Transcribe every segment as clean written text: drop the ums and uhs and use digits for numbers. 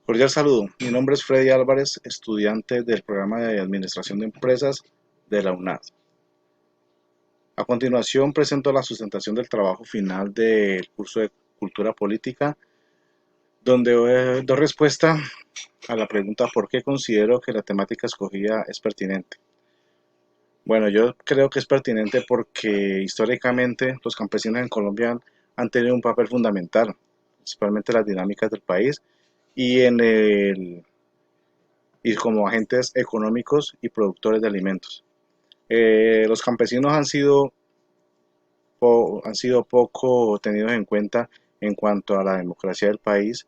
Cordial saludo, mi nombre es Freddy Álvarez, estudiante del programa de Administración de Empresas de la UNAD. A continuación presento la sustentación del trabajo final del curso de Cultura Política, donde doy respuesta a la pregunta ¿por qué considero que la temática escogida es pertinente? Bueno, yo creo que es pertinente porque históricamente los campesinos en Colombia han tenido un papel fundamental, principalmente en las dinámicas del país y y como agentes económicos y productores de alimentos. Los campesinos han sido poco tenidos en cuenta en cuanto a la democracia del país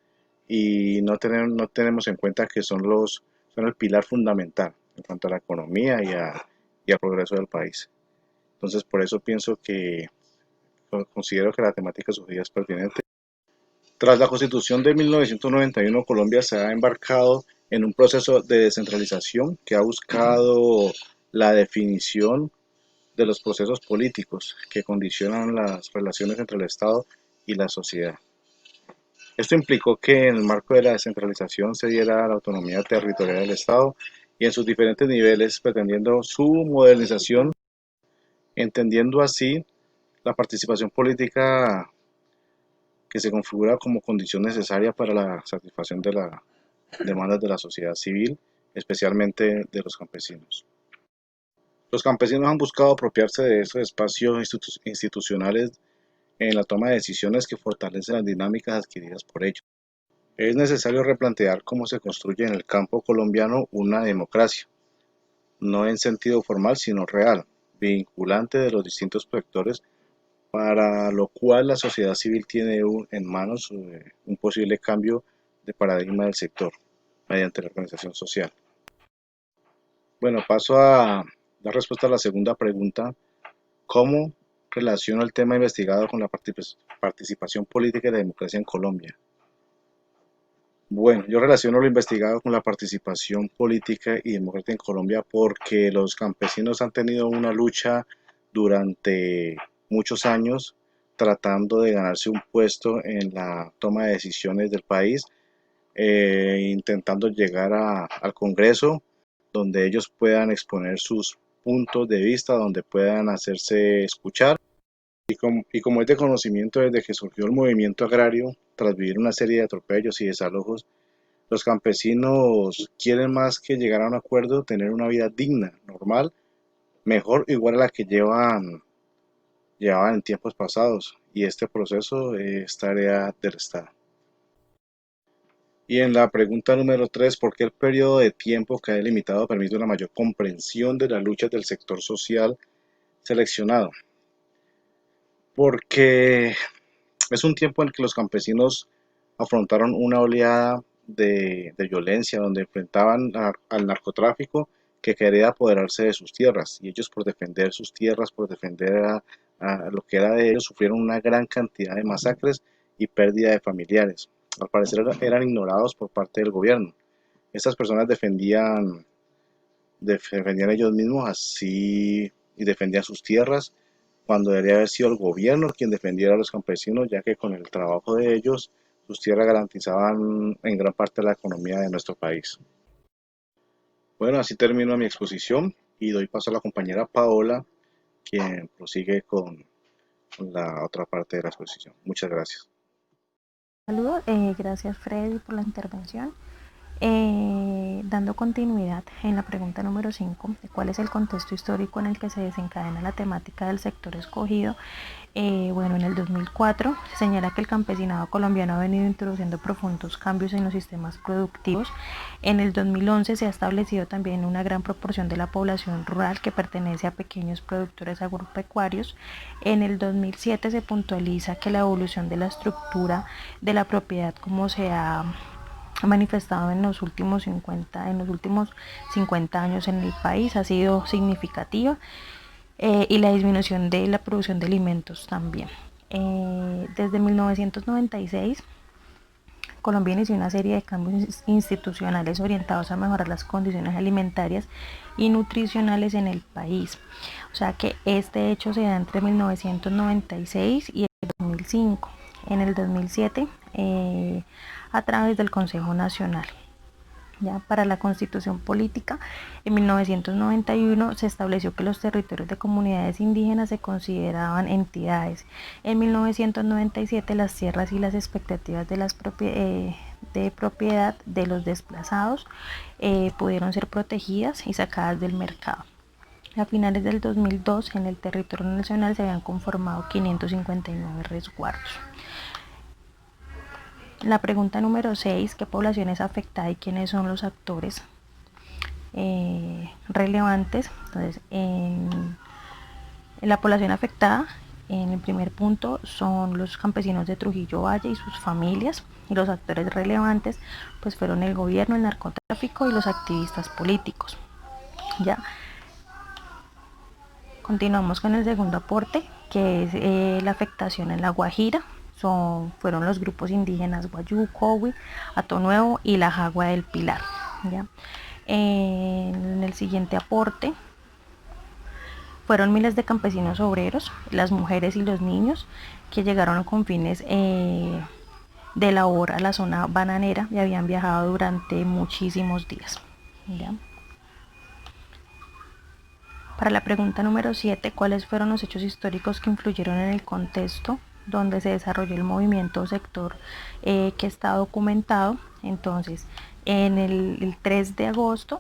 y no tenemos en cuenta que son el pilar fundamental en cuanto a la economía y al progreso del país. Entonces, por eso considero que la temática surgida es pertinente. Tras la Constitución de 1991, Colombia se ha embarcado en un proceso de descentralización que ha buscado la definición de los procesos políticos que condicionan las relaciones entre el Estado y la sociedad. Esto implicó que en el marco de la descentralización se diera la autonomía territorial del Estado y en sus diferentes niveles, pretendiendo su modernización, entendiendo así la participación política que se configura como condición necesaria para la satisfacción de las demandas de la sociedad civil, especialmente de los campesinos. Los campesinos han buscado apropiarse de esos espacios institucionales en la toma de decisiones que fortalecen las dinámicas adquiridas por ellos. Es necesario replantear cómo se construye en el campo colombiano una democracia, no en sentido formal, sino real, vinculante de los distintos sectores, para lo cual la sociedad civil tiene en manos un posible cambio de paradigma del sector mediante la organización social. Bueno, paso a dar respuesta a la segunda pregunta. ¿Cómo relaciona el tema investigado con la participación política y la democracia en Colombia? Bueno, yo relaciono lo investigado con la participación política y democrática en Colombia porque los campesinos han tenido una lucha durante muchos años tratando de ganarse un puesto en la toma de decisiones del país, intentando llegar al Congreso, donde ellos puedan exponer sus puntos de vista, donde puedan hacerse escuchar. Y como es de conocimiento desde que surgió el movimiento agrario, tras vivir una serie de atropellos y desalojos, los campesinos quieren más que llegar a un acuerdo, tener una vida digna, normal, mejor, igual a la que llevaban en tiempos pasados. Y este proceso es tarea del Estado. Y en la pregunta número 3, ¿por qué el periodo de tiempo que ha delimitado permite una mayor comprensión de las luchas del sector social seleccionado? Porque es un tiempo en el que los campesinos afrontaron una oleada de violencia donde enfrentaban al narcotráfico que quería apoderarse de sus tierras y ellos por defender sus tierras, por defender a lo que era de ellos, sufrieron una gran cantidad de masacres y pérdida de familiares. Al parecer eran ignorados por parte del gobierno. Estas personas defendían ellos mismos así y defendían sus tierras cuando debería haber sido el gobierno quien defendiera a los campesinos, ya que con el trabajo de ellos sus tierras garantizaban en gran parte la economía de nuestro país. Bueno, así termino mi exposición y doy paso a la compañera Paola, quien prosigue con la otra parte de la exposición. Muchas gracias. Saludos, gracias Freddy por la intervención. Dando continuidad en la pregunta número 5, ¿cuál es el contexto histórico en el que se desencadena la temática del sector escogido? Bueno, en el 2004 señala que el campesinado colombiano ha venido introduciendo profundos cambios en los sistemas productivos. En el 2011 se ha establecido también una gran proporción de la población rural que pertenece a pequeños productores agropecuarios. En el 2007 se puntualiza que la evolución de la estructura de la propiedad como se ha manifestado en los últimos 50 años en el país ha sido significativa, y la disminución de la producción de alimentos también. Desde 1996 Colombia inició una serie de cambios institucionales orientados a mejorar las condiciones alimentarias y nutricionales en el país. O sea que este hecho se da entre 1996 y el 2005. en el 2007 a través del Consejo Nacional. Ya para la Constitución Política, en 1991 se estableció que los territorios de comunidades indígenas se consideraban entidades. En 1997 las tierras y las expectativas de propiedad de los desplazados pudieron ser protegidas y sacadas del mercado. A finales del 2002 en el territorio nacional se habían conformado 559 resguardos. La pregunta número 6, ¿qué población es afectada y quiénes son los actores relevantes? Entonces, en la población afectada, en el primer punto, son los campesinos de Trujillo Valle y sus familias, y los actores relevantes pues fueron el gobierno, el narcotráfico y los activistas políticos. Ya. Continuamos con el segundo aporte, que es la afectación en La Guajira. Fueron los grupos indígenas Guayú, Cowi, Hato Nuevo y la Jagua del Pilar. ¿Ya? En el siguiente aporte fueron miles de campesinos obreros, las mujeres y los niños que llegaron con fines de labor a la zona bananera y habían viajado durante muchísimos días. ¿Ya? Para la pregunta número 7, ¿cuáles fueron los hechos históricos que influyeron en el contexto donde se desarrolló el movimiento o sector que está documentado? Entonces, en el 3 de agosto,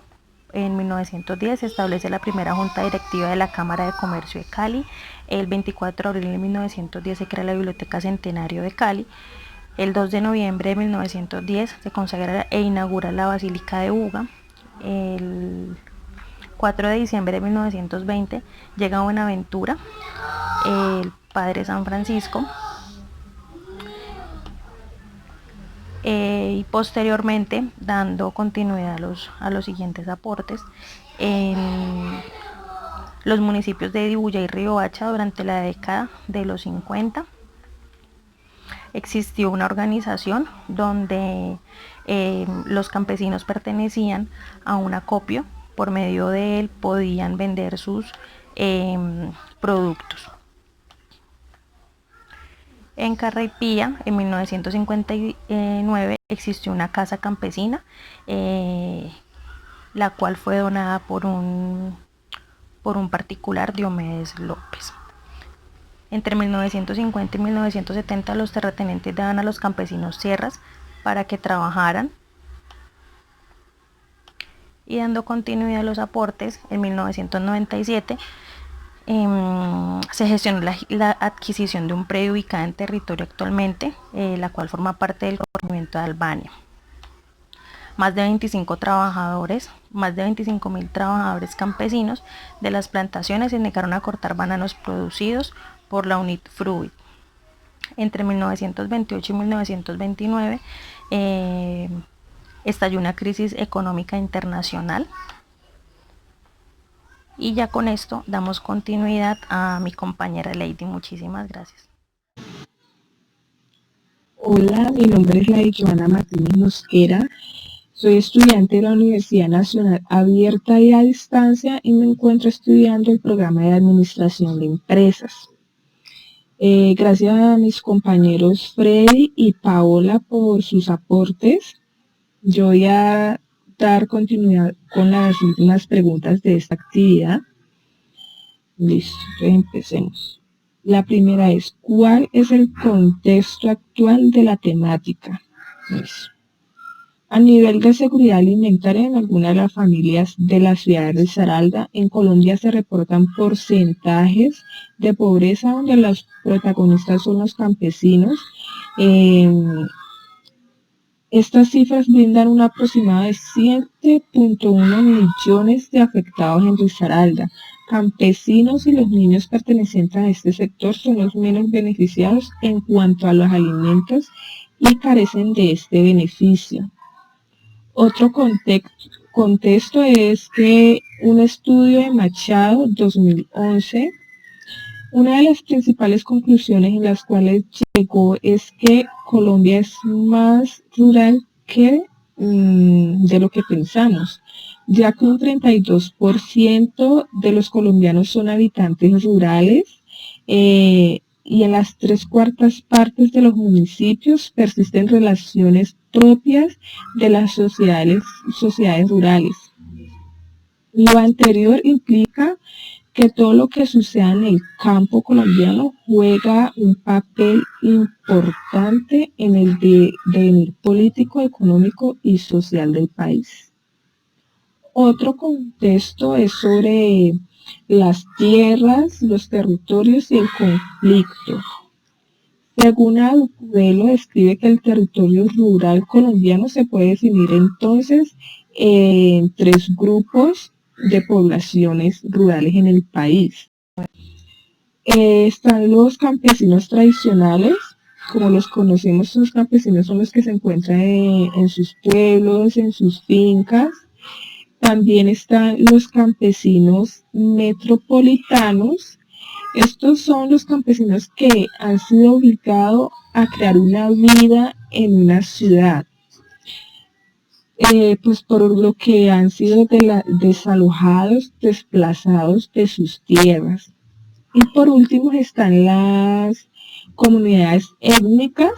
en 1910, se establece la primera junta directiva de la Cámara de Comercio de Cali. El 24 de abril de 1910 se crea la Biblioteca Centenario de Cali. El 2 de noviembre de 1910 se consagra e inaugura la Basílica de Buga. El 4 de diciembre de 1920 llega a Buenaventura el Padre San Francisco y posteriormente, dando continuidad a los siguientes aportes, en los municipios de Dibuya y Riohacha durante la década de los 50 existió una organización donde los campesinos pertenecían a un acopio. Por medio de él podían vender sus productos. En Carraipilla, en 1959, existió una casa campesina, la cual fue donada por un particular, Diomedes López. Entre 1950 y 1970 los terratenientes daban a los campesinos tierras para que trabajaran. Y dando continuidad a los aportes, en 1997 se gestionó la adquisición de un predio ubicado en territorio actualmente, la cual forma parte del corregimiento de Albania. Más de 25.000 trabajadores campesinos de las plantaciones se negaron a cortar bananos producidos por la Unit Fruit. Entre 1928 y 1929 estalló una crisis económica internacional. Y ya con esto damos continuidad a mi compañera Lady. Muchísimas gracias. Hola, mi nombre es Lady Joana Martínez Mosquera. Soy estudiante de la Universidad Nacional Abierta y a Distancia y me encuentro estudiando el programa de Administración de Empresas. Gracias a mis compañeros Freddy y Paola por sus aportes. Yo voy a dar continuidad con las últimas preguntas de esta actividad. Listo, empecemos. La primera es, ¿cuál es el contexto actual de la temática? Listo. A nivel de seguridad alimentaria, en algunas de las familias de la ciudad de Risaralda, en Colombia se reportan porcentajes de pobreza donde los protagonistas son los campesinos. Estas cifras brindan un aproximado de 7.1 millones de afectados en Risaralda. Campesinos y los niños pertenecientes a este sector son los menos beneficiados en cuanto a los alimentos y carecen de este beneficio. Otro contexto es que un estudio de Machado 2011, una de las principales conclusiones en las cuales llegó es que Colombia es más rural que de lo que pensamos, ya que un 32% de los colombianos son habitantes rurales, y en las 3/4 de los municipios persisten relaciones propias de las sociedades rurales. Lo anterior implica que todo lo que suceda en el campo colombiano juega un papel importante en el devenir político, económico y social del país. Otro contexto es sobre las tierras, los territorios y el conflicto. Según Agudelo, describe que el territorio rural colombiano se puede definir entonces en 3 grupos de poblaciones rurales en el país. Están los campesinos tradicionales, como los conocemos. Los campesinos son los que se encuentran en sus pueblos, en sus fincas. También están los campesinos metropolitanos. Estos son los campesinos que han sido obligados a crear una vida en una ciudad, pues por lo que han sido desalojados, desplazados de sus tierras. Y por último están las comunidades étnicas,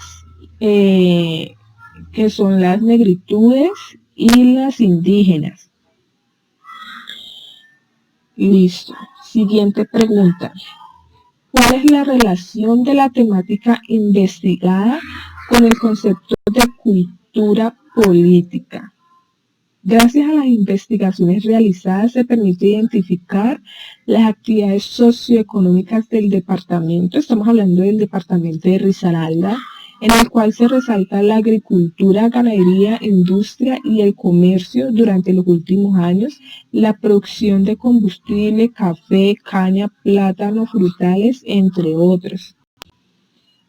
que son las negritudes y las indígenas. Listo. Siguiente pregunta. ¿Cuál es la relación de la temática investigada con el concepto de cultura política? Gracias a las investigaciones realizadas se permite identificar las actividades socioeconómicas del departamento. Estamos hablando del departamento de Risaralda, en el cual se resalta la agricultura, ganadería, industria y el comercio durante los últimos años, la producción de combustible, café, caña, plátano, frutales, entre otros.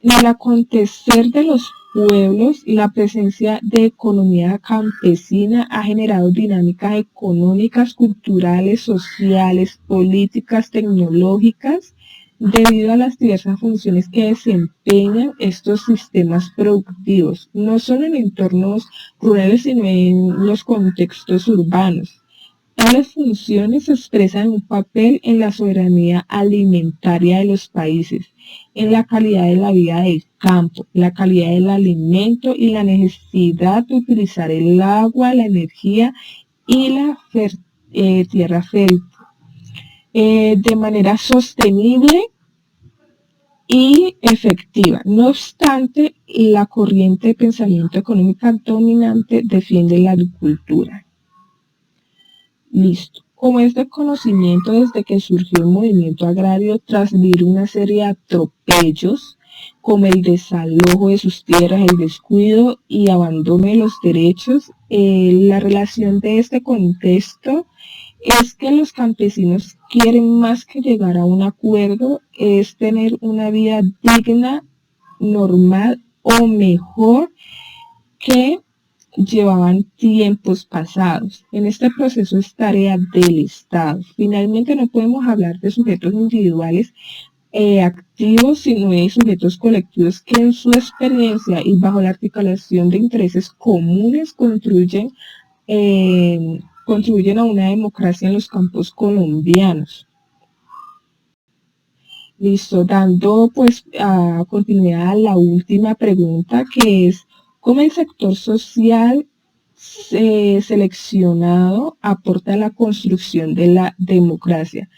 En el acontecer de los pueblos, la presencia de economía campesina ha generado dinámicas económicas, culturales, sociales, políticas, tecnológicas, debido a las diversas funciones que desempeñan estos sistemas productivos, no solo en entornos rurales, sino en los contextos urbanos. Tales funciones expresan un papel en la soberanía alimentaria de los países, en la calidad de la vida del campo, la calidad del alimento y la necesidad de utilizar el agua, la energía y la tierra fértil de manera sostenible y efectiva. No obstante, la corriente de pensamiento económica dominante defiende la agricultura. Listo. Como es de conocimiento, desde que surgió el movimiento agrario, tras vivir una serie de atropellos, como el desalojo de sus tierras, el descuido y abandono de los derechos, la relación de este contexto es que los campesinos quieren, más que llegar a un acuerdo, es tener una vida digna, normal o mejor que llevaban tiempos pasados. En este proceso es tarea del Estado. Finalmente, no podemos hablar de sujetos individuales activos, sino de sujetos colectivos que en su experiencia y bajo la articulación de intereses comunes contribuyen a una democracia en los campos colombianos. Listo, dando pues a continuidad a la última pregunta, que es ¿cómo el sector social seleccionado aporta a la construcción de la democracia?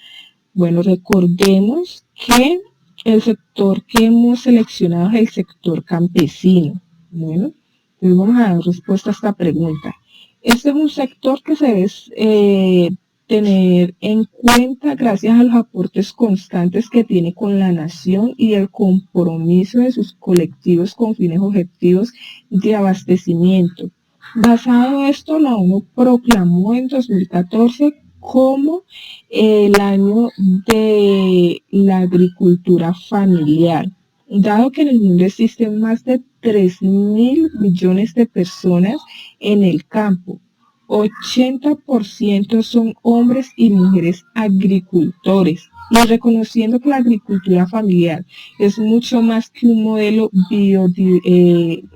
Bueno, recordemos que el sector que hemos seleccionado es el sector campesino. Bueno, entonces vamos a dar respuesta a esta pregunta. Este es un sector que se debe tener en cuenta gracias a los aportes constantes que tiene con la nación y el compromiso de sus colectivos con fines objetivos de abastecimiento. Basado en esto, la ONU proclamó en 2014 como el año de la agricultura familiar. Dado que en el mundo existen más de 3.000 millones de personas en el campo, 80% son hombres y mujeres agricultores, y reconociendo que la agricultura familiar es mucho más que un modelo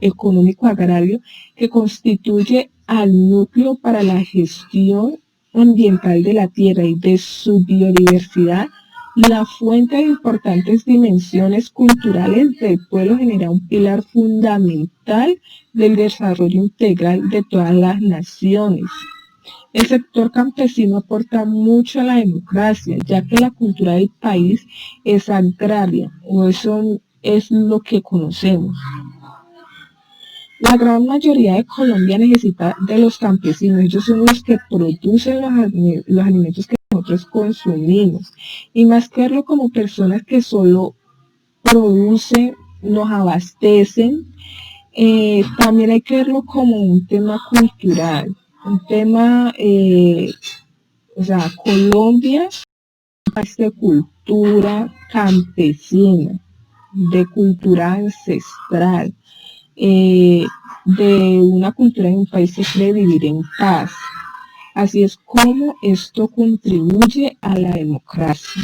económico agrario que constituye al núcleo para la gestión ambiental de la tierra y de su biodiversidad, La fuente de importantes dimensiones culturales del pueblo genera un pilar fundamental del desarrollo integral de todas las naciones. El sector campesino aporta mucho a la democracia, ya que la cultura del país es agraria, o eso es lo que conocemos. La gran mayoría de Colombia necesita de los campesinos, ellos son los que producen los alimentos que nosotros consumimos, y más que verlo como personas que solo producen, nos abastecen, también hay que verlo como un tema cultural, un tema, Colombia es un país de cultura campesina, de cultura ancestral, de una cultura de un país que quiere vivir en paz. Así es como esto contribuye a la democracia.